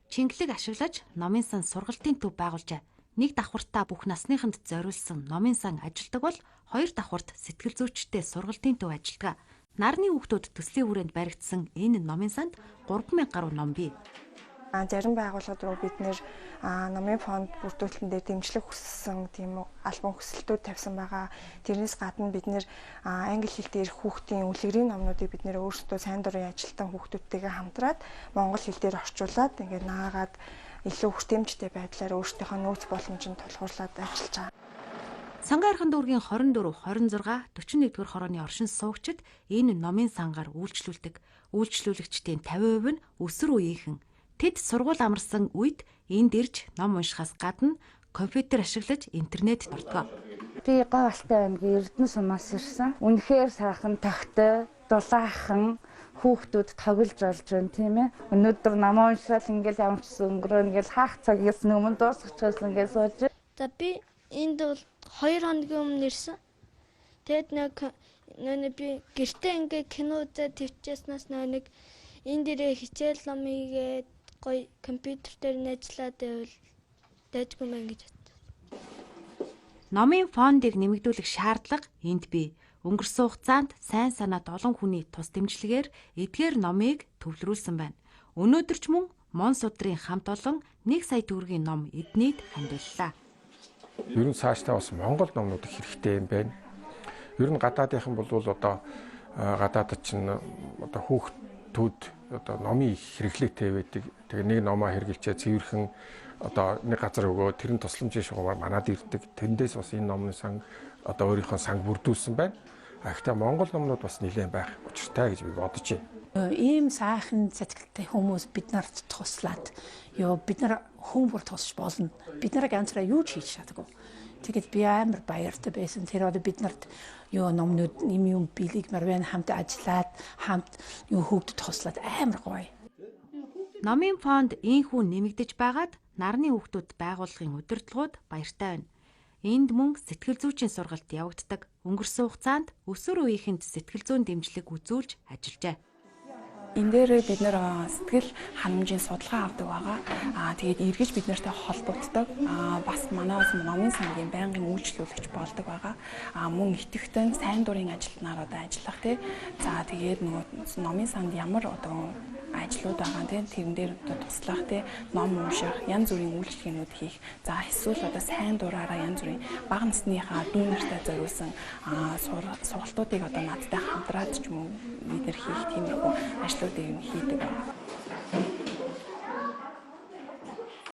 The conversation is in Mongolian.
Чингэлэг ашиглаж номын сан сургалтын төв байгуулжээ. Нэг давхартаа бүх насныханд зориулсан номын сан ажилдаг бол хоёр давхарт сэтгэл зүйчтэй сургалтын төв ажилдаг. Нарны хүүхдүүд төслийн хүрээнд баригдсан энэ номын санд 3000 гаруй ном бий. Зарим байгууллагууд руу бид нэр номын фонд бүрдүүлэлтэн дээр дэмжлэг хүссэн тийм альбом хүсэлтүүд тавьсан байгаа. Тэрнээс гадна бид нэр англи хэл дээр хүүхдийн үлгэрийн номнуудыг бид нэр өөрсдөө сайн дурын ажилтан хүүхдүүдтэйгээ хамтраад монгол хэл дээр орчуулад ингээд наагаад илүү хүртээмжтэй байдлаар өөрсдийнхөө нөөц боломжинд тулгуурлаад ажиллаж байгаа. Сангаархан дүүргийн 24, 26, 41-р хорооны оршин суугчид энэ номын сангаар үйлчлүүлдэг. Үйлчлүүлэгчдийн 50% нь өсвөр үеийнхэн. Тэд сургууль амарсан үед энд ирж ном уншихаас гадна компьютер ашиглаж интернет дурдгаа. Би Говьалтай аймгийн Эрдэнэ сумаас ирсэн. Үнэхээр сайхан тагтай, дулаахан хүүхдүүд тоглож болж байна тийм ээ. Өнөөдөр ном уншаад ингээл ямарчсан өнгөрөө ингээл хаах цагаас өмнө дуусчихсан ингээл сууж. За би энд бол 2 хоногийн өмнө ирсэн. Тэгэд нэг би гэртээ ингээ кино үзээд твчээснаас нэг энэ дээрээ хичээл ном хийгээд гоё компьютер дээр ажиллаад байвал дайггүй мэн гэж бодсон. Номын фондыг нэмэгдүүлэх шаардлага энд бий. Өнгөрсөн хугацаанд сайн санаат олон хүний тус дэмжлэгээр эдгээр номыг төвлөрүүлсэн байна. Өнөөдөр ч мөн Мон судрын хамт олон 1 сая төгрөгийн ном эднийд хандваллаа. Ер нь цаашдаа бас Монгол номнууд хэрэгтэй юм байна. Ер нь гадаадынхан бол одоо гадаадд чинь одоо хүүхдүүд одоо номын хэрэглээтэй байдаг. Тэгээ нэг номоо хэрэглэчээ цэвэрхэн одоо нэг газар өгөө тэрэн тусламжийн шугамар манад ирдэг. Тэндээс бас энэ номны сан одоо өөрийнхөө санг бүрдүүлсэн байна. Гэхдээ Монгол номнууд бас нэлээд байх учиртай гэж би бодож байна. Ийм сайхан сэтгэлтэй хүмүүс бид нарт туслаад бид нар хүмүүр тусч болно. Бид нарыг ганцаараа юу ч хийж чадаагүй. Тэгэд би амар баяртай байсан. Тэр одоо бид нарт номнууд юм биелэгмэр байна, хамт ажиллаад, хамт хүүхдэд туслаад амар гоё. Номын фонд ийхүү нэмэгдэж байгаад нарны хүүхдүүд байгууллагын удирдлагууд баяртай байна. Энд мөн сэтгэл зүйчийн сургалт явагддаг. Өнгөрсөн хугацаанд өсвөр үеийнхэнд сэтгэл зүйн дэмжлэг үзүүлж ажиллажээ. Энэ дээр бид нэр сэтгэл ханамжийн судалгаа авдаг байгаа. Тэгээд эргэж бид нартай холбогддог. Бас манайс номын сангийн байнгын үйлчлүүлэгч болдог байгаа. Мөн итэхтэн сайн дурын ажилтнаар одоо ажиллах тий. За тэгээд нөгөө номын санд ямар одоо ажлууд байгаа тий. Тэрэн дээр одоо туслах тий. Ном унших, янз бүрийн үйлчлэгнүүд хийх. За эсвэл одоо сайн дураараа янз бүрийн бага насныхаа дүү нартай зориулсан сургалтуудыг одоо надтай хамтраад ч юм уу бид нар хийх тийм их ажлуудыг хийдэг.